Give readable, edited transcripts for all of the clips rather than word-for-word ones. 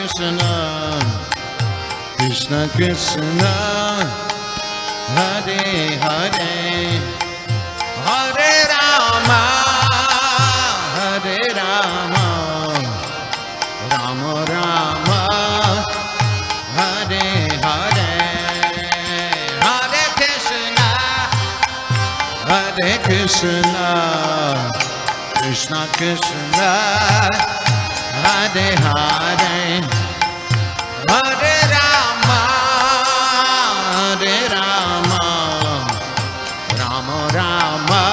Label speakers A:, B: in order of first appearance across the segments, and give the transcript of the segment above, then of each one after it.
A: Krishna, Krishna Krishna, Hare Hare, Hare Rama, Hare Rama, Rama Rama, Hare Hare, Hare Krishna, Hare Krishna, Krishna Krishna, Hare Hare, Hare Rama, Hare Rama, Rama Rama,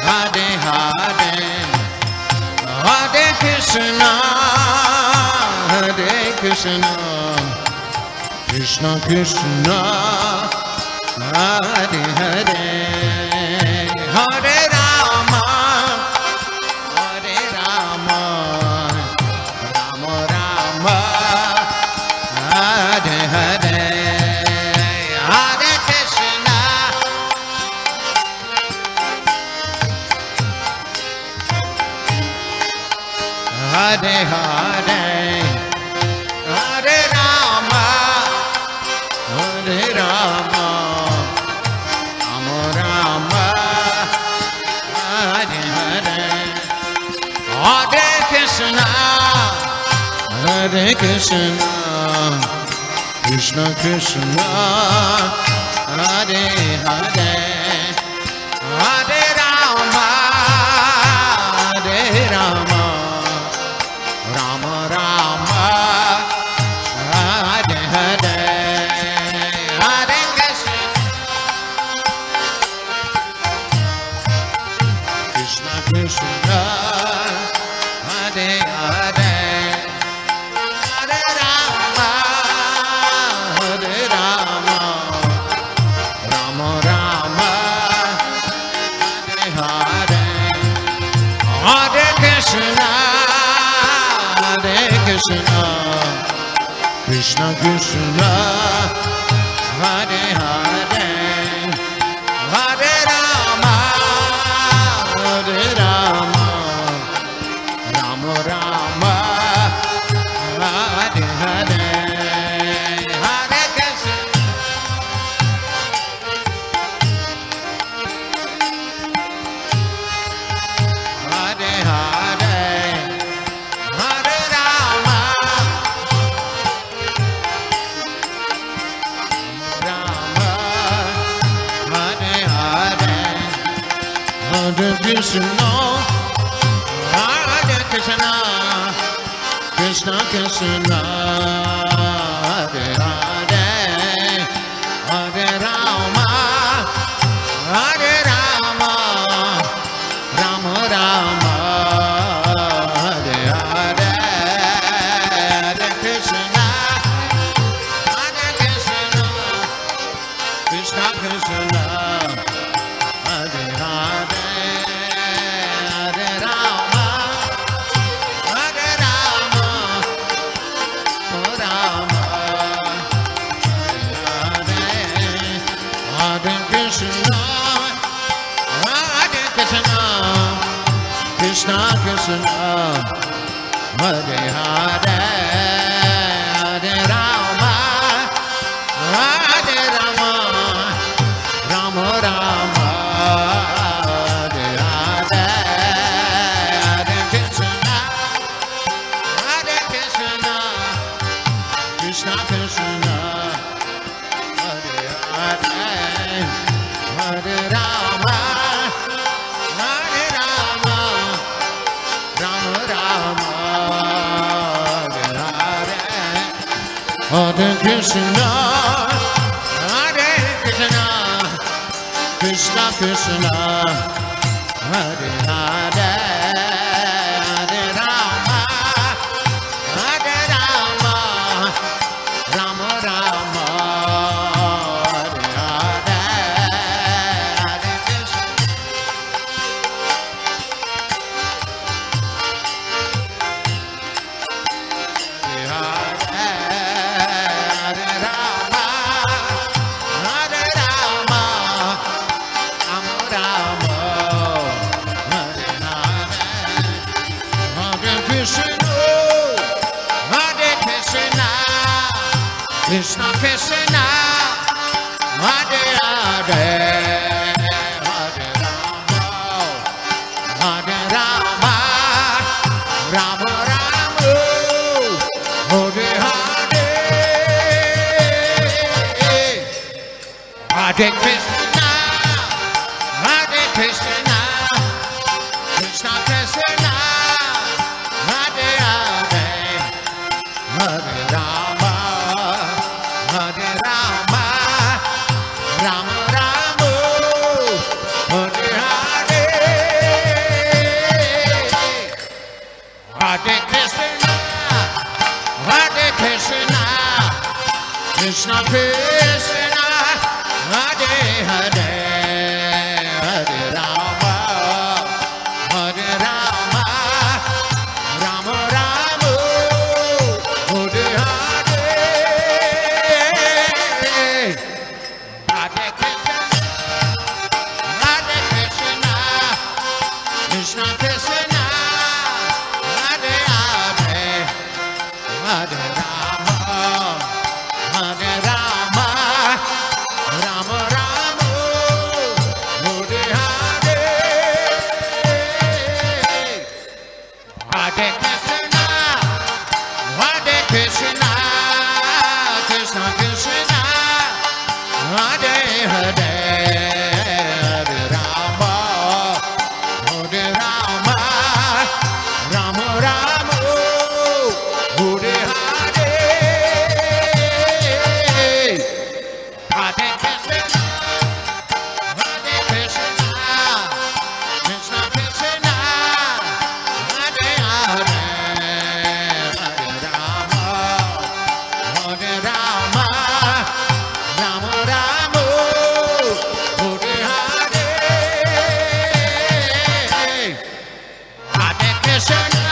A: Hare Hare, Hare Krishna, Hare Krishna, Krishna Krishna, Hare Hare, Hare Rama, Hare Rama, Rama Rama, Hare Hare, Hare Krishna, Hare Hare, Hare Rama, Hare Rama, Rama Rama, Hare Hare, Hare Krishna, Hare Krishna, Krishna Krishna, Hare Hare, Hare Rama, Hare Rama, Rama Rama, Hare Hare, Hare Krishna, Krishna Krishna, Hare Hare, Hare Rama, Hare Rama, Rama Rama, Hare Hare, Hare Krishna, Hare Krishna, Krishna Krishna, Hare Hare, Hare Rama, Hare Rama, Rama Rama, Hare Hare, Hare Krishna, Hare Hare, Hare Rama, Rama, Hare Hare, Hare Krishna, Hare Krishna, Krishna Krishna, Hare Hare, Hare Rama, Hare Rama, Rama Rama, Hare Hare, Hare Krishna, Hare Krishna, Krishna Krishna, Hare Hare, Hare Rama, Hare Rama, Rama, Hare Hare, Krishna, Hare Krishna, Krishna Krishna, Hare Hare, Hare Rama, Hare Rama, Rama Rama, Hare Hare, Hare Krishna, Hare Krishna, Krishna Krishna, Hare Hare, Hare Rama, Hare Rama, Rama Rama, Hare Hare, Hare Krishna, Hare Krishna, Krishna Krishna, Hare Hare, Hare Rama, Hare Rama, Rama Rama, Hare Hare, Hare Krishna, Krishna, Hare Krishna Krishna, Hare Hare, Hare Rama, Hare Rama, Rama Rama, Hare Hare, Hare Krishna, Hare Krishna, Krishna Krishna, Hare Hare, Hare Rama, Hare Rama, Rama Rama, Hare Hare, Hare Krishna, Hare Krishna, Krishna Krishna, Hare Hare, Hare Rama, Hare Rama, Rama Rama, Hare Hare, Hare Krishna, Hare Krishna, Krishna Krishna, Hare Hare, Hare Rama, Hare Rama, Rama Rama, Hare Hare, Hare Krishna, Hare Krishna, Krishna Krishna, Hare Hare, Hare Rama, Hare Rama, Rama Rama, Hare Hare, Hare Krishna, Hare Krishna, Krishna Krishna, Hare Hare, Hare Rama, Hare Rama, Rama Rama, Hare Hare, Hare Krishna,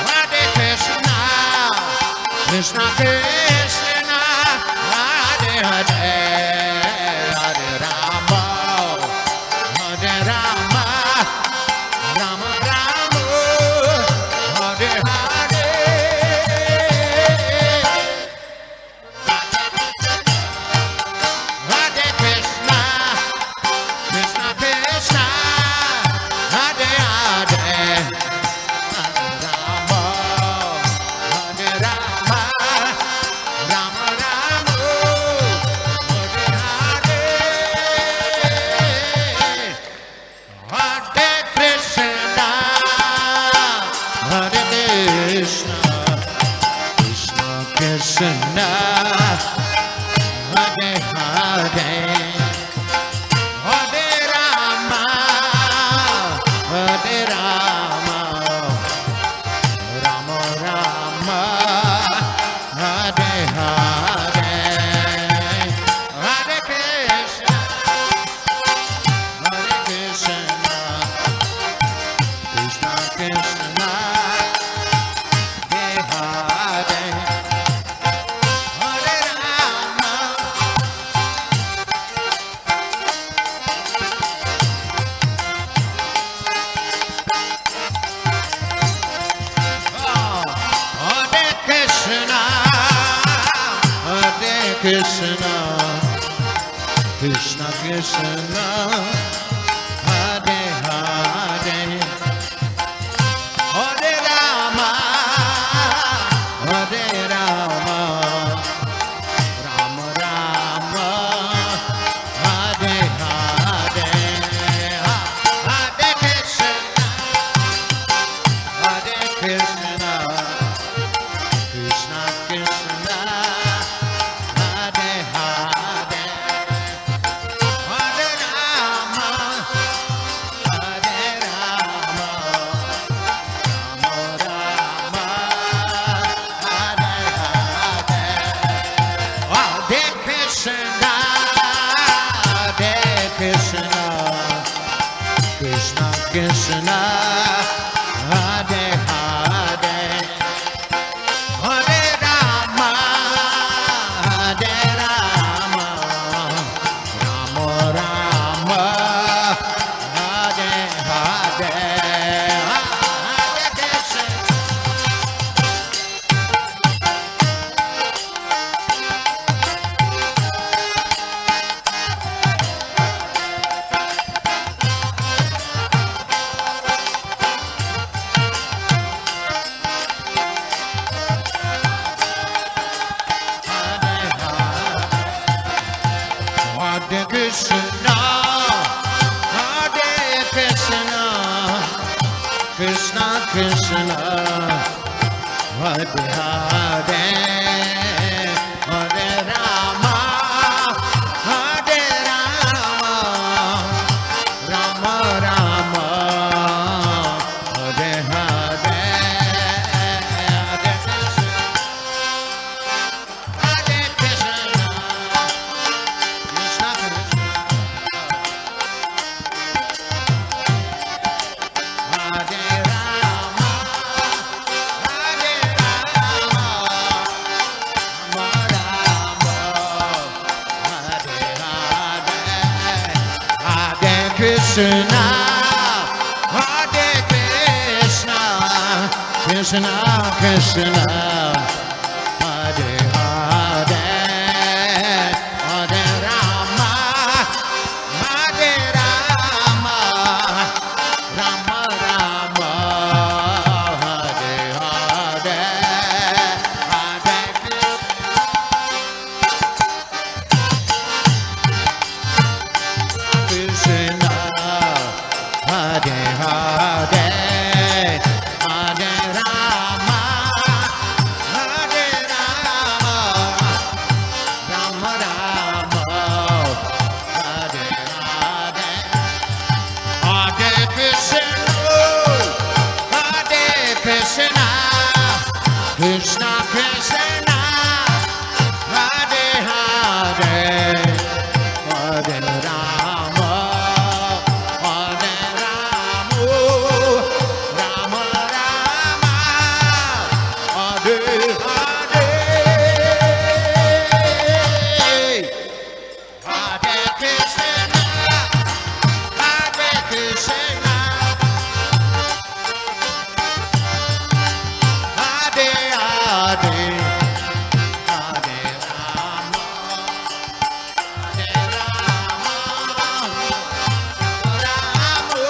A: Hare Krishna, Krishna Krishna, Hare Hare, Hare Rama, Hare Rama, Rama Rama, Hare Hare, Hare Krishna, Krishna Krishna, Hare Hare, Hare Rama, Hare Rama, Rama Rama, Hare Hare, Hare Krishna, Hare Krishna, Krishna Krishna, Hare Hare, Hare Rama, Hare Rama, Rama Rama, Hare Hare, Hare Krishna, Hare Krishna, Krishna Krishna, Hare Hare, Hare Rama, Hare Krishna, Hare Krishna, Krishna Krishna, Hare Hare, Hare Rama, Hare Rama, Rama Rama, Hare Hare, Hare Krishna, Hare Krishna, Krishna Krishna, Hare Hare, Hare Rama, Hare Rama, Rama Rama, Hare Hare, Hare Krishna, Hare Krishna, Krishna Krishna, Hare Hare, Hare Rama, Hare Rama, Rama Rama, Hare Hare, Hare Krishna, Krishna, Hare Hare, Hare Rama, Hare Rama, Rama Rama, Hare Hare, Hare Krishna, Krishna Krishna, Hare Rama, Hare Rama, Rama Rama, Hare Hare, Hare Krishna, Hare Krishna, Krishna Krishna, Hare Hare, Hare Rama, Hare Rama, Rama Rama, Hare Hare, Hare Krishna, Hare Hare, Hare Rama, Hare Rama, Rama Rama, Hare Hare, Hare Krishna, Hare Krishna, Krishna Krishna, Hare Hare, Hare Rama, Hare Rama, Rama Rama, Hare Hare, Hare Krishna, Hare Krishna, Hare Hare, Hare Rama, Hare Rama, Rama,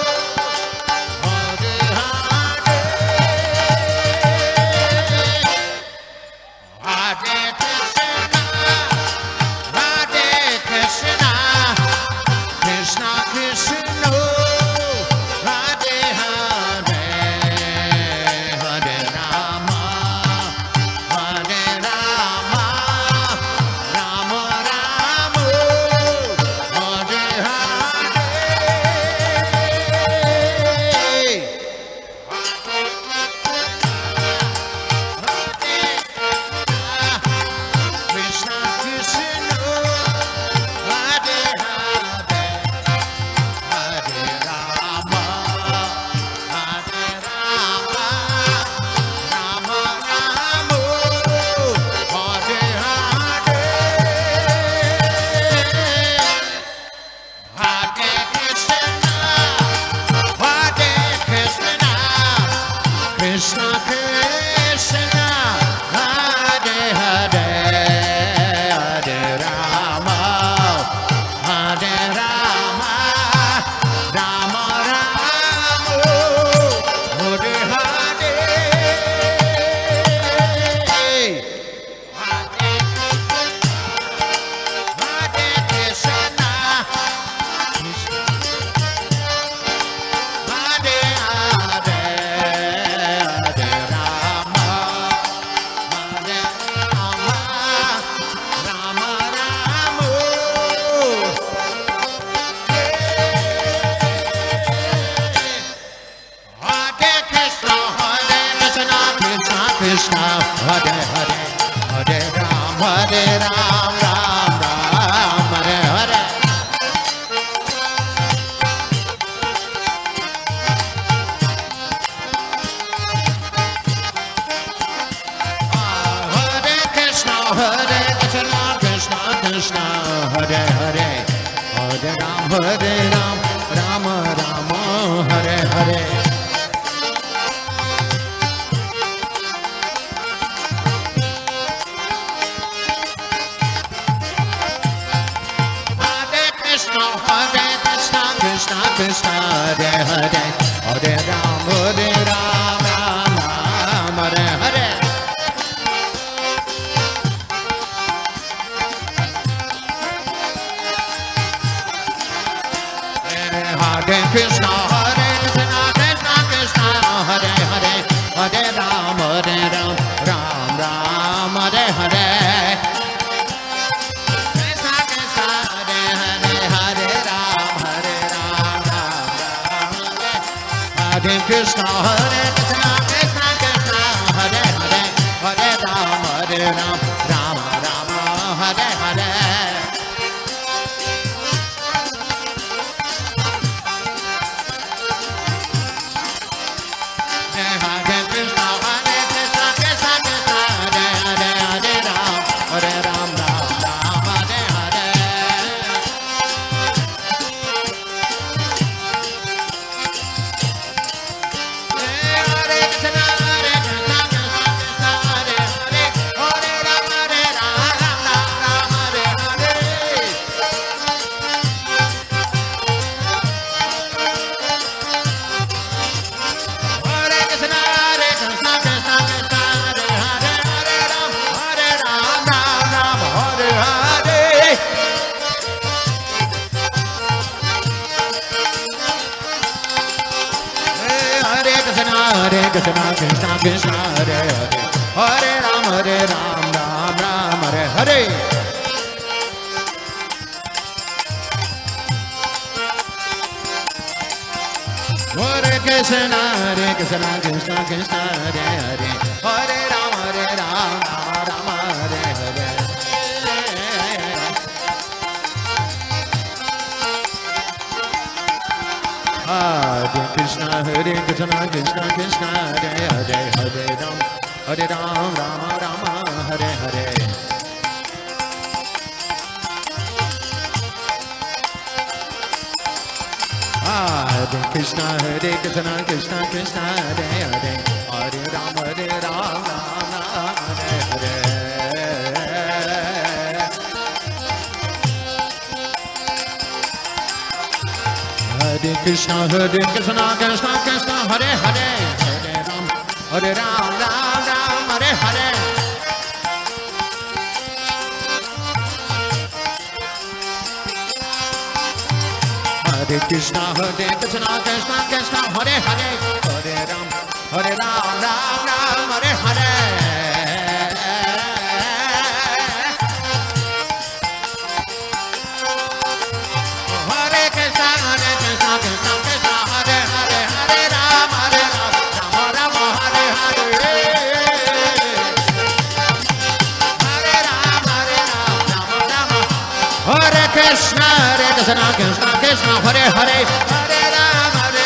A: Hare Hare, Hare Krishna, Hare Krishna, Krishna Krishna, Hare Hare, Hare Rama, Hare Rama, Rama Rama, Hare Hare, Krishna Krishna, Hare Hare, Hare Rama, Hare Rama, Rama Rama, Hare Hare, Hare Krishna, Hare Krishna, Krishna Krishna, Hare Hare, Hare Rama, Hare Rama, Rama Rama, Hare Hare, Hare Krishna, Hare Hare, Hare Rama, Hare Rama, Rama Rama, Hare Krishna, Hare Krishna, Krishna Krishna, Hare Hare, Hare Ram, Hare Ram, Ram Ram, Hare Hare. Hare Krishna, Hare Krishna, Krishna Krishna, Hare Hare, Hare Ram, Rama Rama, Hare Hare. Hare Krishna, Krishna Krishna, Hare Hare, Hare Ram, Ram Ram, Hare Hare. Hare Krishna, Krishna Krishna, Hare Hare, Hare Krishna Krishna Krishna Hare Hare Hare Ram Ram Ram Hare Hare Hare Krishna Krishna Krishna Hare Hare Hare Ram Ram Hare Hare Hare Krishna Krishna Krishna Hare Hare Hare Ram Ram Hare Hare Hare Krishna Krishna Krishna Hare Hare Hare Ram Hare Hare Hare Krishna Krishna Krishna Hare Hare Hare Ram Hare Hare Hare Krishna Krishna Krishna Hare Hare Hare Ram Hare Hare Hare Krishna Krishna Krishna Hare Hare Hare Ram Ram Hare Hare Hare Ram Hare Krishna Krishna Krishna Hare Hare Hare Ram Hare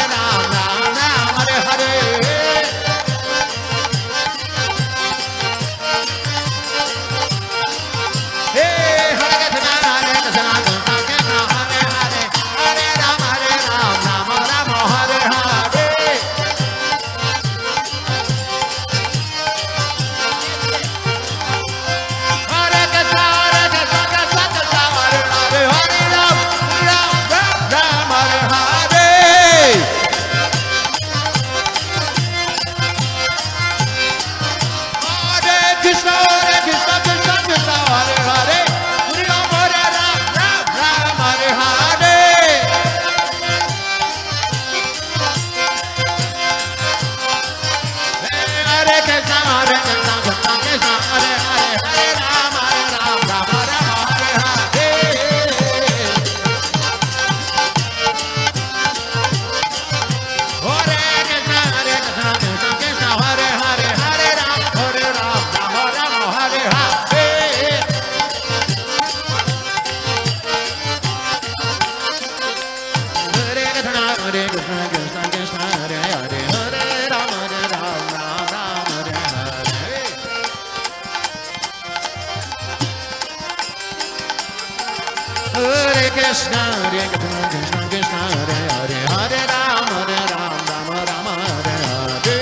A: Hare Krishna Krishna Hare Hare Hare Ram Ram Hare Hare Hare Krishna Krishna Krishna Hare Hare Hare Rama Hare Rama Rama Rama Hare Hare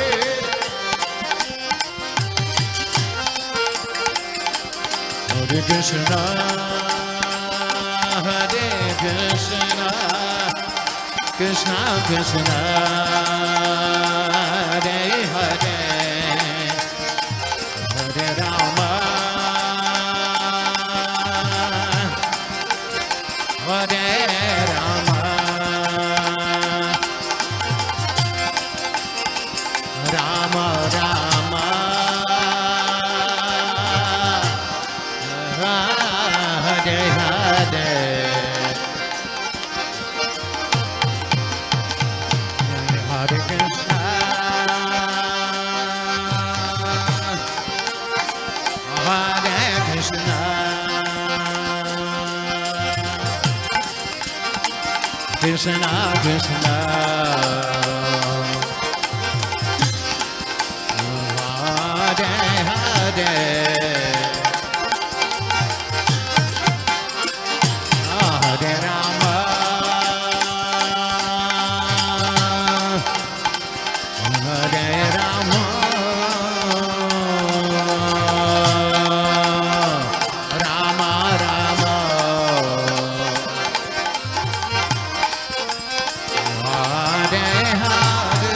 A: Hare Krishna Hare Krishna Krishna Krishna Hare Hare Hare Rama Hare Rama Rama Rama Hare Hare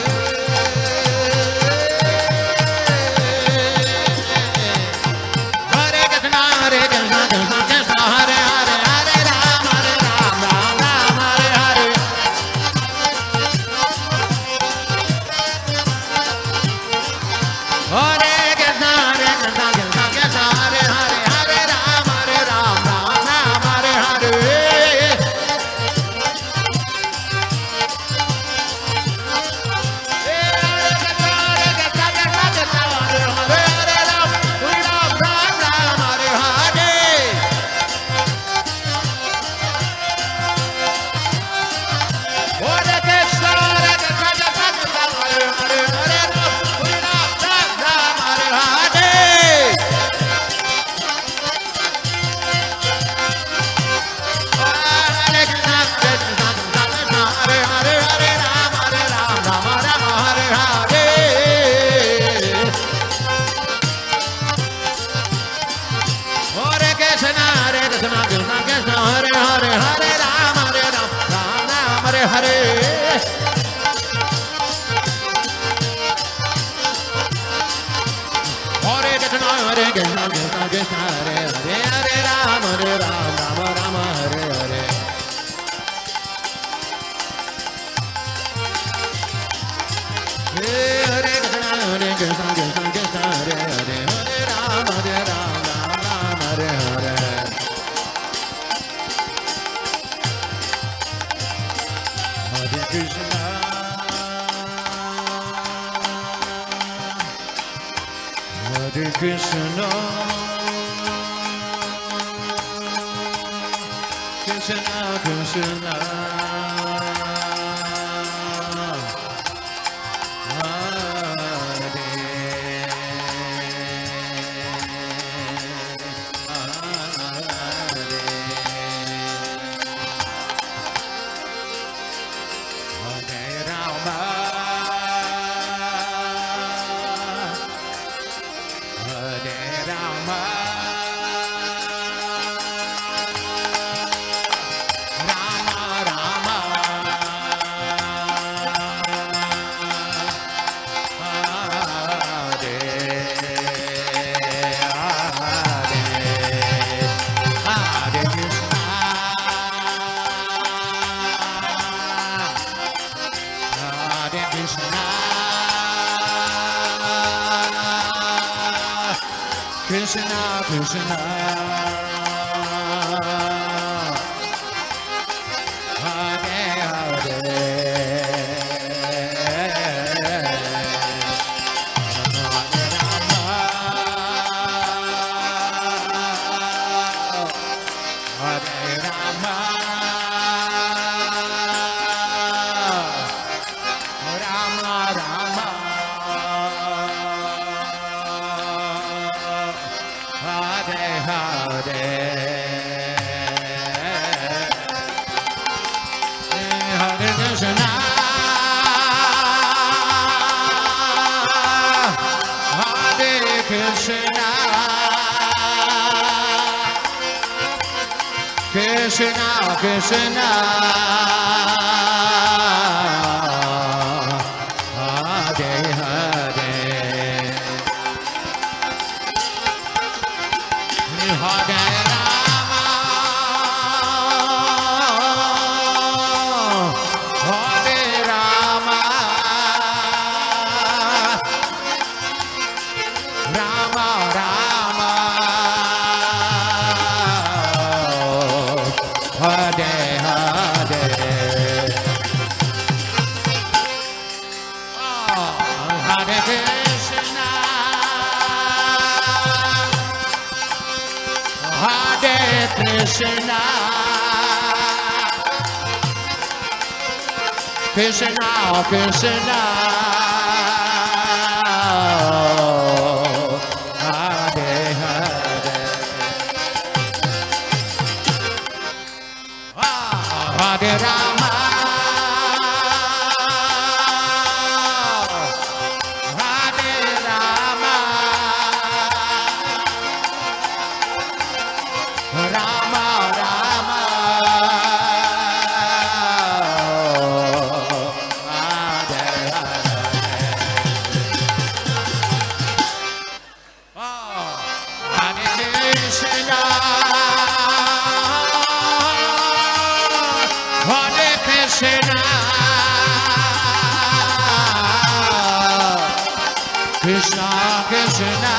A: Krishna,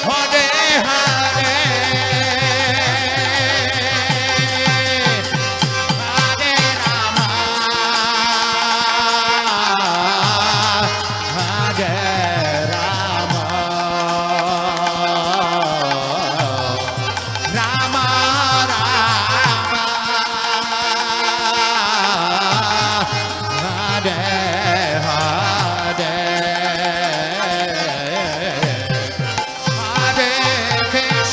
A: Hare Hare, Hare Rama, Hare Rama, Rama Rama, Hare Hare, Hare Krishna, Hare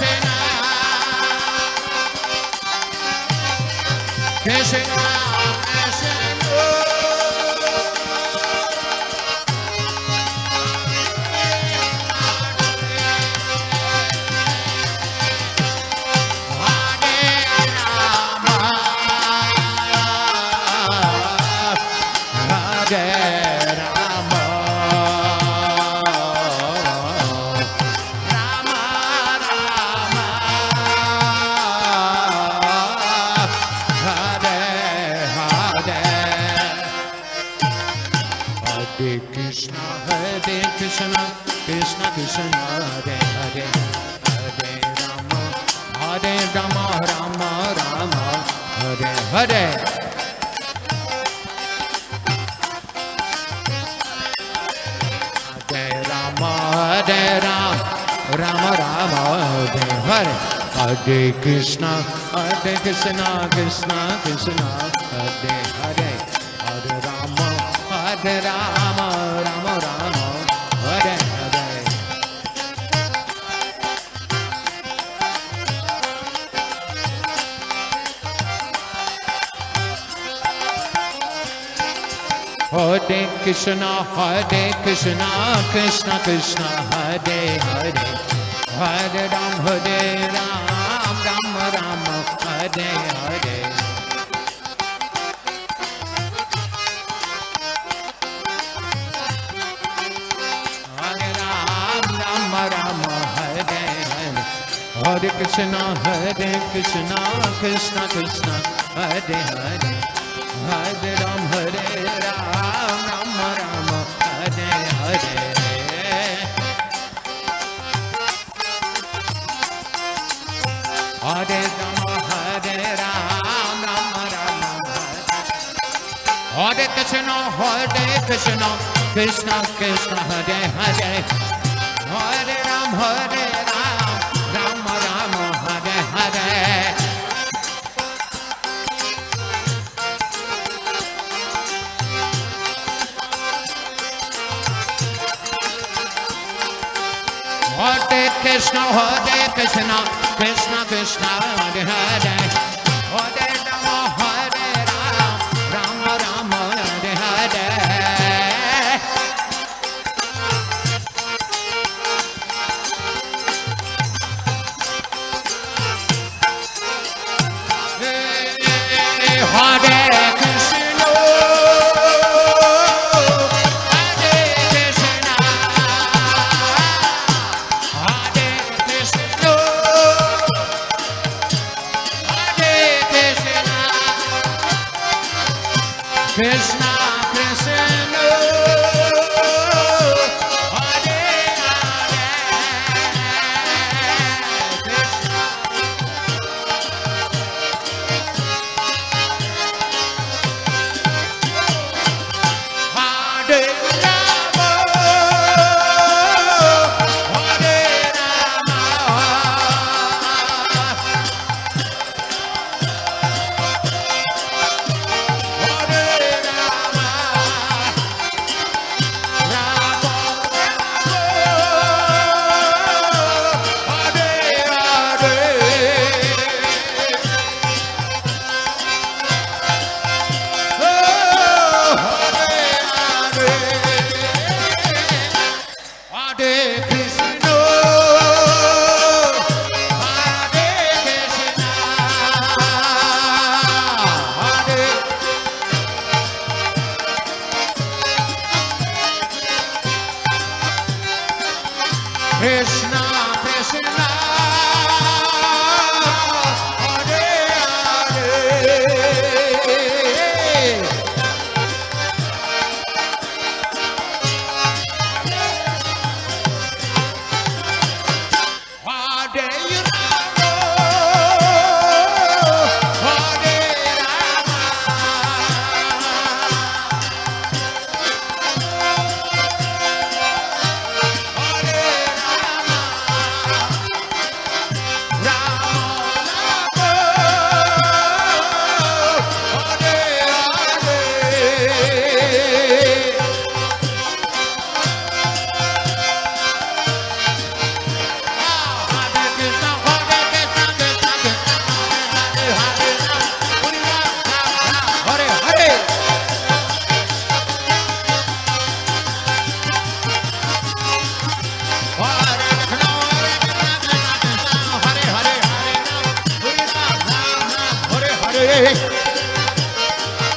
A: Krishna, Krishna Krishna, Krishna Krishna Hare Hare, Hare Rama Hare Rama, Rama Rama Hare Hare. Hare Rama Hare Rama, Rama Rama Hare Hare. Hare Krishna Krishna Krishna Hare Hare, Hare Rama Hare Rama, Rama Rama Hare Hare. Hare Krishna Krishna Krishna Hare Hare, Hare Ram Hare Ram, Ram Ram Hare Hare. Hare Ram Ram Ram Hare Hare, Hare Krishna Krishna Krishna Hare Hare, Hare Ram Hare Ram, Ram Ram Hare Hare. Hare Rama Hare Ram, Ram Ram Hare Krishna Krishna Krishna Hare Hare, Hare Ram Hare Ram, Ram Ram Hare Hare. Hare Krishna Krishna Krishna Hare Hare, Hare Rama Hare Ram, Ram Ram Hare Hare. Hare Krishna, Krishna Krishna, Hare Hare, Krishna. Hare Rama, Hare Rama, Hare Rama, Krishna, Krishna, Hare Hare,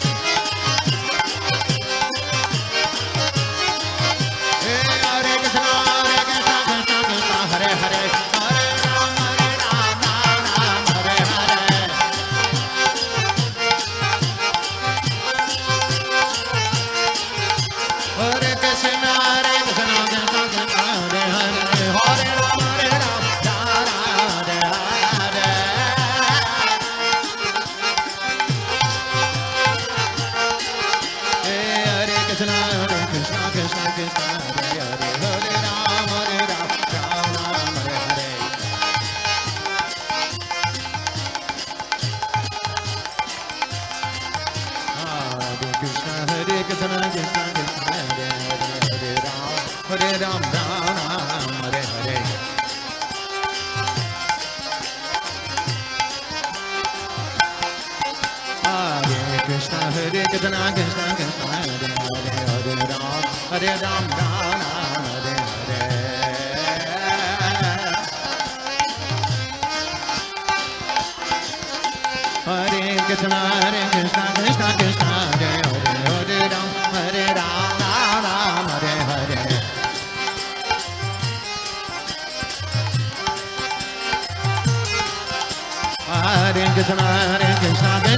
A: Krishna.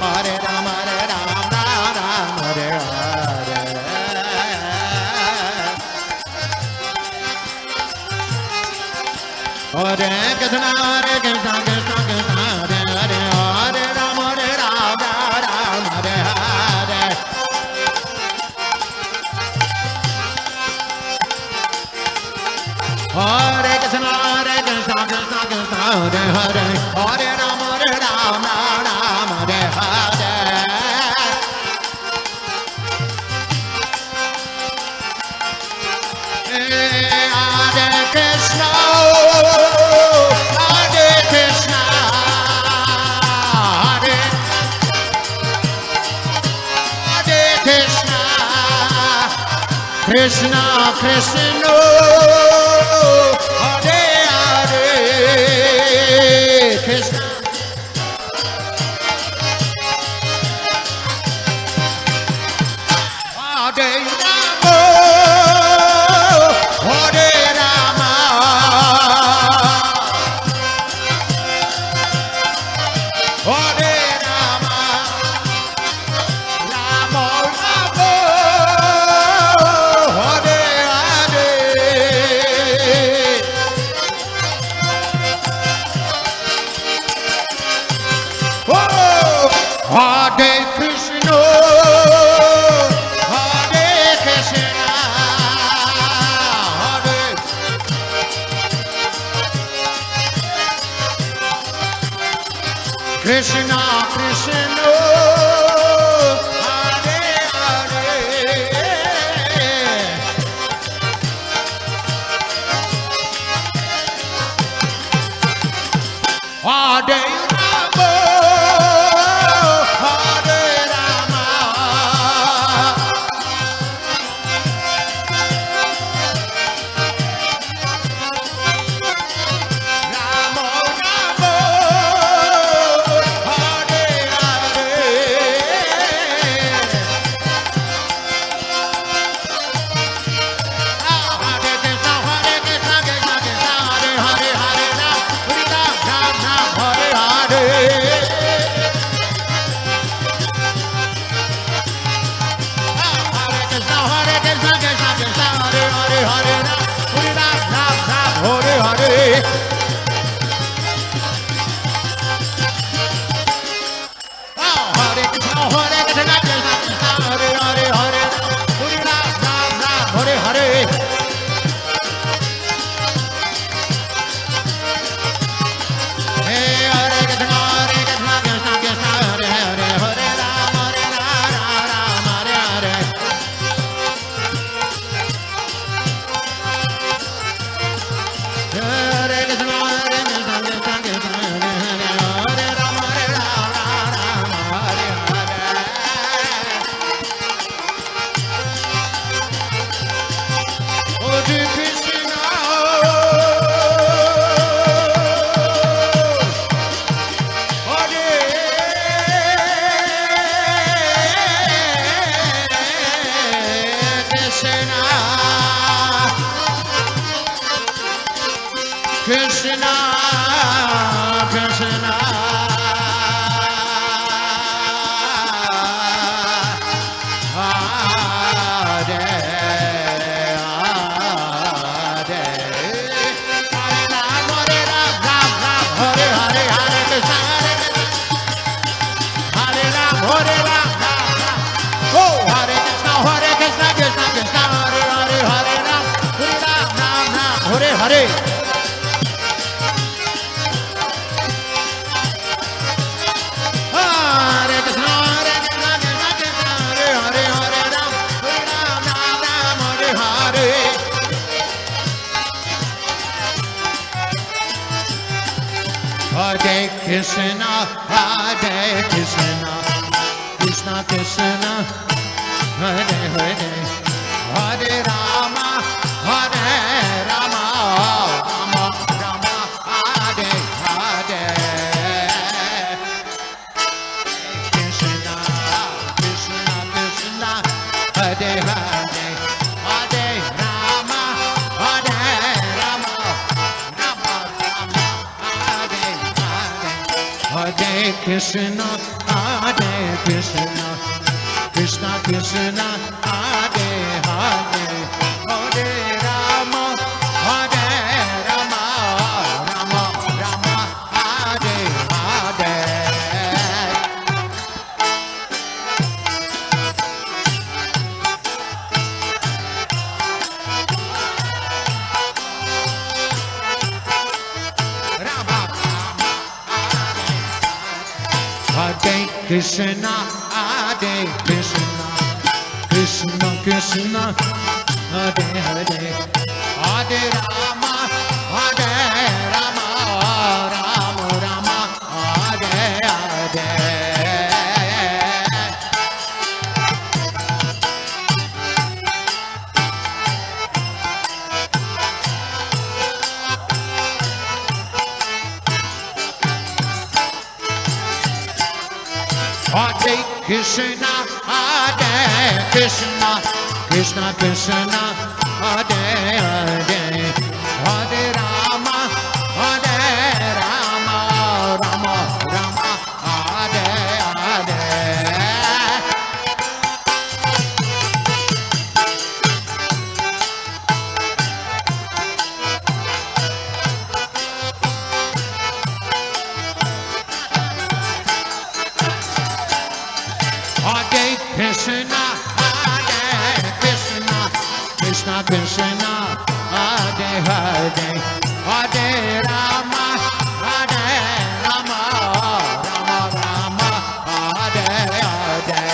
A: Hare Rama, Hare Rama, Hare Rama, Rama Rama. Hare Krishna, Hare Krishna, Hare Krishna, Krishna, Hare Hare, Hare Hare Krishna, Hare Krishna, Krishna Krishna, Hare Hare, Hare Rama, Hare Rama, Rama Rama, Hare Hare. Krishna, Krishna Krishna, Hare Hare, Hare Rama, Hare Rama, Rama Rama, Hare Hare. Hare Krishna, Hare Krishna, Krishna Krishna, Hare Hare, Hare Rama, Hare Rama, Rama Rama, Hare Hare. Rama Rama, Hare Krishna, Hare Krishna, Krishna Krishna, Hare Hare, Hare Rama, Hare Rama, Rama Rama, Hare Hare. Hare Krishna, Hare Krishna, Krishna Krishna, Hare Hare, Hare Rama, Hare Rama, Rama Rama, Hare Hare. Hare Krishna, Hare Krishna, Krishna Krishna, Hare Hare, Hare Rama, Hare Rama, Rama Rama, Hare Hare.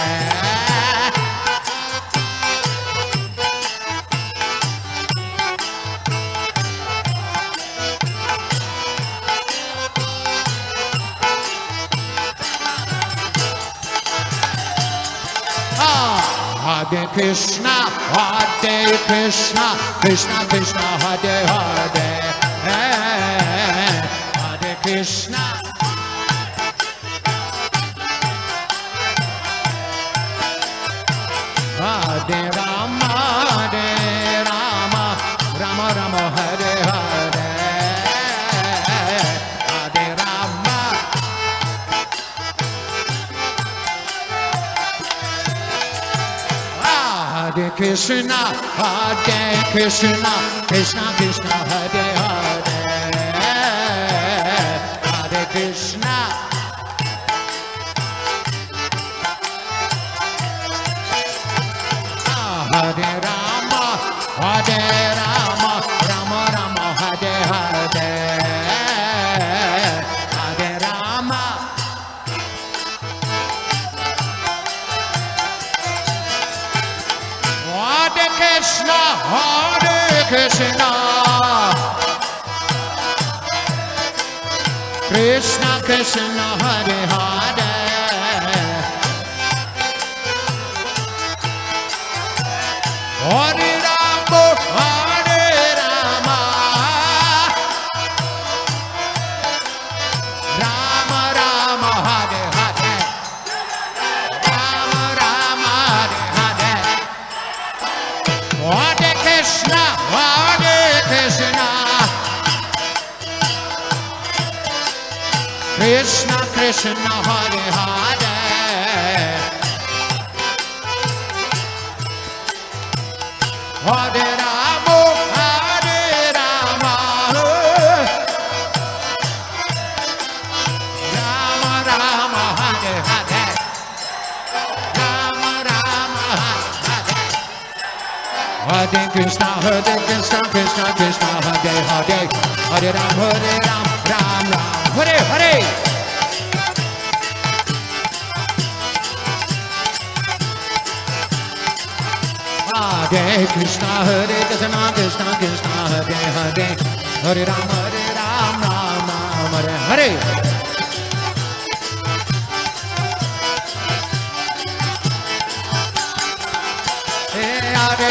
A: Hare Krishna, Hare Krishna, Krishna Krishna, Hare Hare, Hare Krishna. Hare Rama, Hare Rama, Rama Rama, Hare Hare, Hare Rama. Hare Krishna, Hare Krishna, Krishna Krishna, Hare Hare, Hare Krishna. Hare Rama, Hare Rama, Rama Rama, Hare Hare, Hare Rama. Hare Krishna, Hare Krishna, Krishna Krishna, Hare Hare, Hare Rama, Hare Rama, Rama Rama, Hare Hare, Rama Rama, Hare Hare. Hare Krishna, Hare Krishna, Krishna Krishna, Hare Hare, Hare Rama, Hare Rama, Rama Rama, Hare Hare, Rama Rama, Hare Hare. Hare Krishna, Hare Krishna, Krishna Krishna, Hare Hare, Hare Ram, Ram Ram, Hare Hare. Hare Krishna, Hare Krishna, Krishna Krishna, Hare Hare, Hare Ram, Ram Ram, Hare Hare.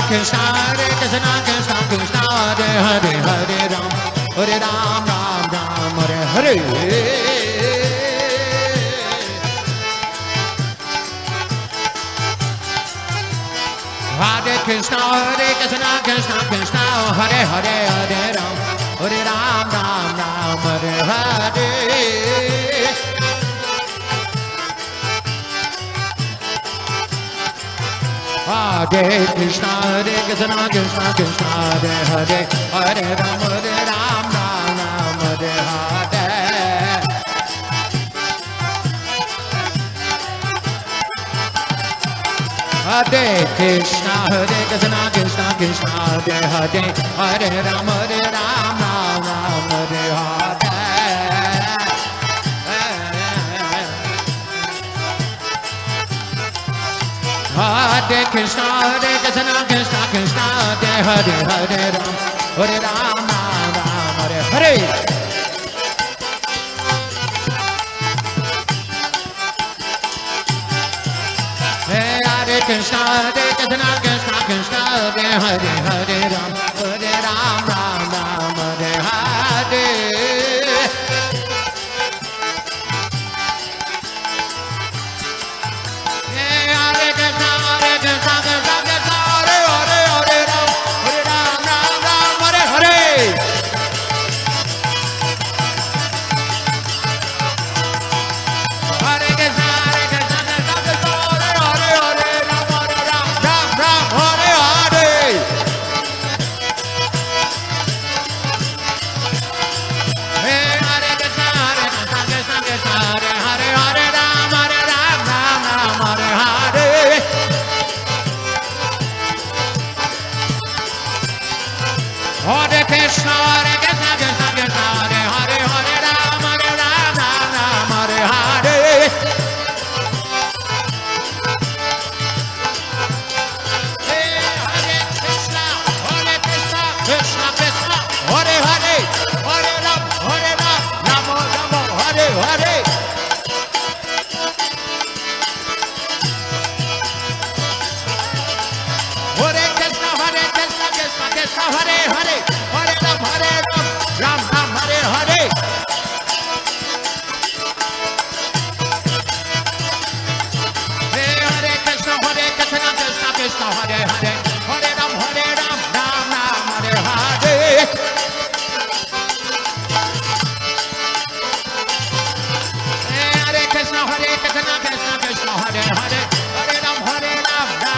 A: Krishna, Krishna Krishna, Hare Hare, Hare Ram, Ram Ram, Hare Hare. Hare Krishna, Krishna Krishna, Hare Hare, Hare Ram, Ram Ram, Hare Hare. Hare Krishna, Krishna Krishna, Hare Hare, Hare Ram, Ram Ram, Hare Hare. Hare Krishna, Krishna Krishna, Hare Hare, Hare Ram, Ram Ram, Hare Hare. Hare Krishna, Krishna Krishna, Hare Hare, Hare Ram, Ram Ram, Hare Hare. Hare Krishna, Krishna Krishna, Hare Hare, Hare Ram, Ram Ram, Hare Hare. Hare Krishna, Krishna Krishna, Hare Hare, Hare Ram, Ram, Hare Hare. Hare Krishna, Krishna Krishna, Hare Hare, Hare Ram, Ram Hare Hare. Hare Krishna, Krishna Hare Hare, Hare Ram, Ram Hare Hare. Hare Krishna, Krishna Hare Hare, Hare Ram, Ram Hare Hare. Hare Krishna, Krishna Hare Hare, Hare Ram, Ram Hare Hare. Hare Hare. Hare Krishna, Krishna Hare Hare, Hare Ram, Ram Hare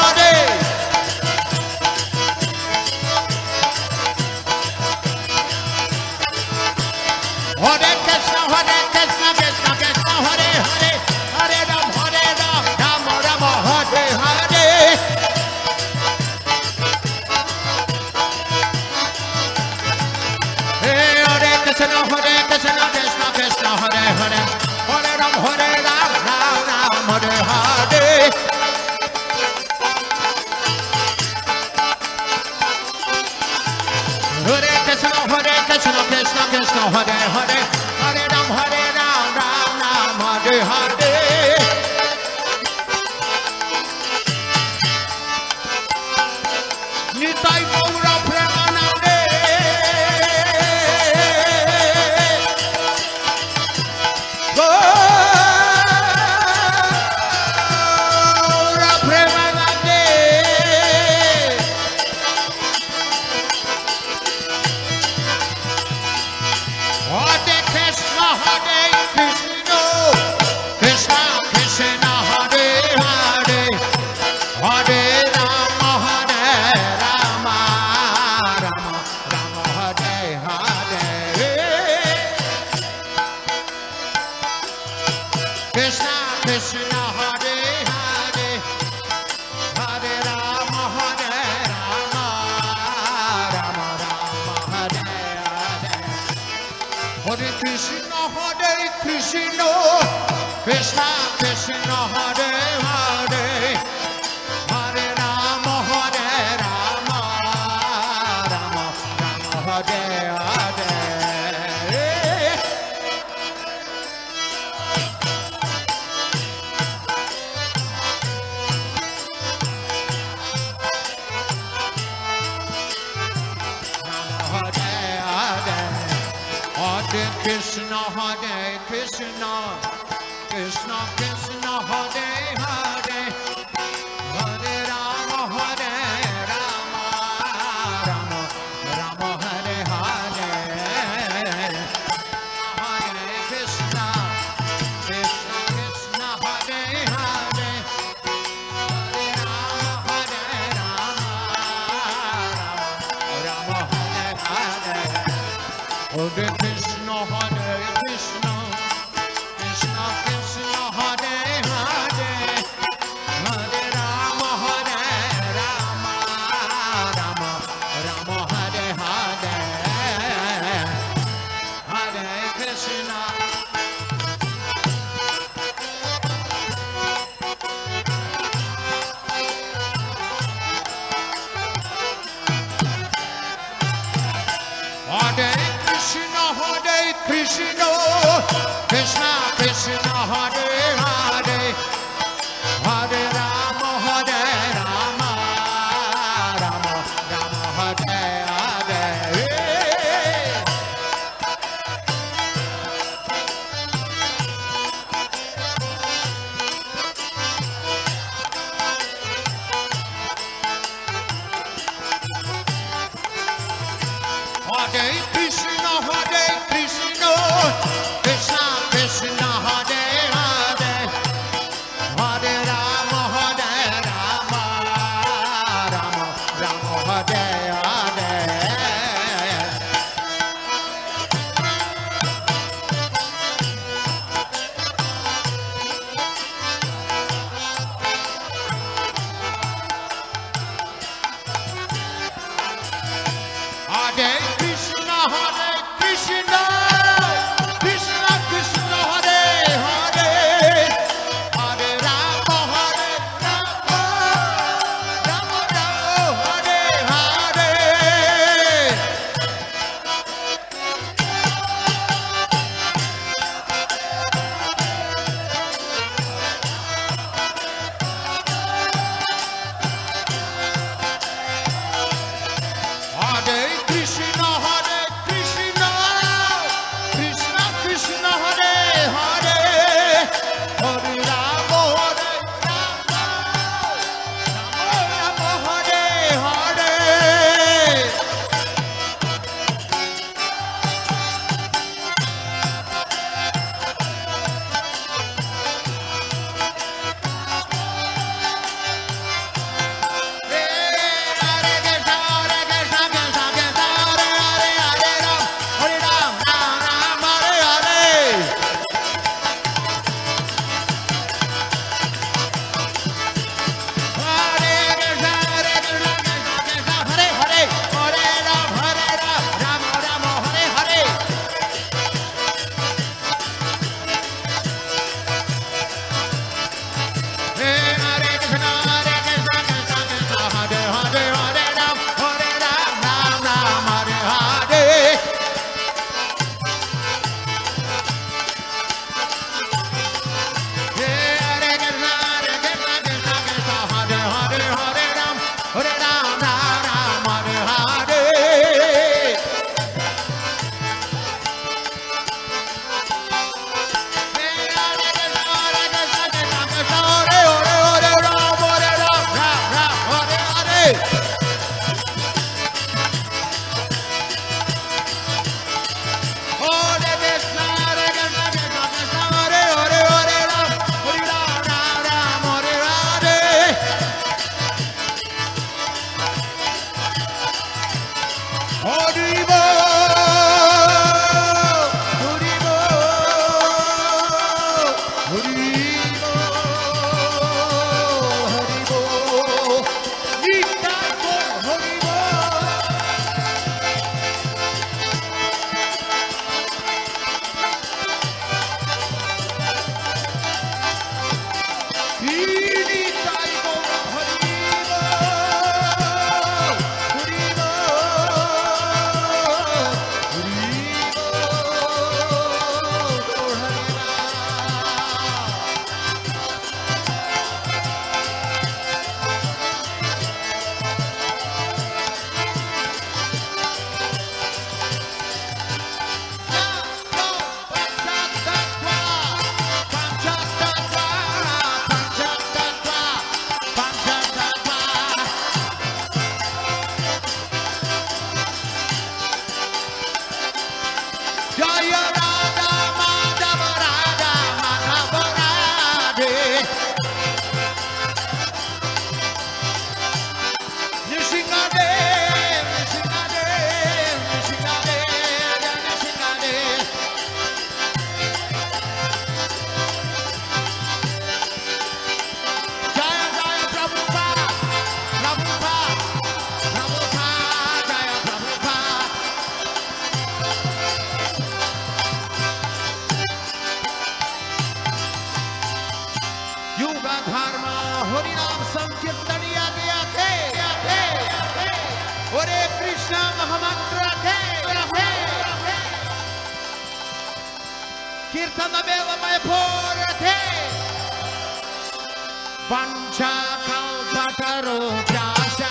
A: Hare. Hare Krishna, Krishna Hare Hare, Hare Ram, Ram Hare Hare. Hare Krishna, Krishna Hare Hare, Hare Ram, Ram Hare Hare. Nitai Gaura Premanande. Gaura Premanande. Hare Krishna, Krishna Krishna, Hare Hare, Hare Rama, Rama Hare Hare. Krishna Krishna, Hare Hare, Hare Rama, Rama Hare Hare. Hare Krishna, Krishna Krishna, Hare Hare, Hare Rama, Rama Krishna, Krishna Krishna, Hare Hare, Hare Rama, Hare Rama, Rama Rama, Hare Hare, Hare Krishna, Krishna Krishna, Hare Hare, Hare Rama, Hare Rama, Rama Hare Hare, Hare Krishna, Hare Krishna, Krishna Krishna, Hare Hare, Hare Rama, Hare Rama, Rama Rama, Hare Hare, Hare Krishna. Hare Krishna, Hare Krishna, Krishna Krishna, Hare Hare, Hare Rama, Hare Rama, Rama Rama, Hare Hare. Hare Krishna, Hare Krishna, Krishna Krishna, Hare Hare, Hare Rama, Hare Rama, Rama Rama, Hare Hare. Hare Krishna, Hare Krishna, Krishna Krishna, Hare Hare, Hare Rama, Hare Rama, Rama Rama, Hare Hare. Hare Krishna, Hare Krishna, Krishna Krishna, Hare Hare, Hare Rama, Hare Rama, Rama Rama, Hare Hare. धर्म हरि नाम संकीर्तन गया थे हरे कृष्ण महामंत्र थे कीर्तन में भोर थे पंचा कल्पतरो प्यासा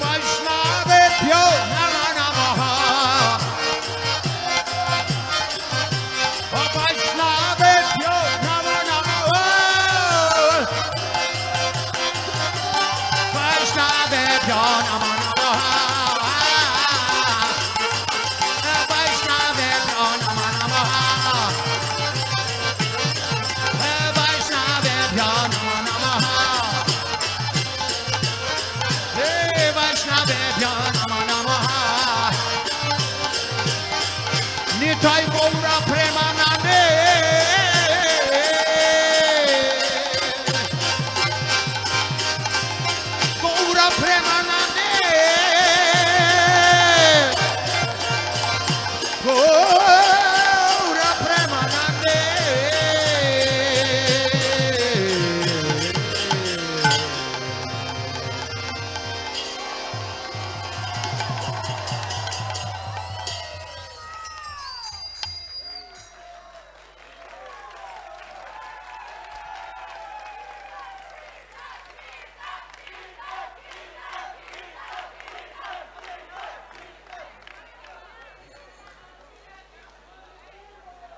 B: Vijnavebhyo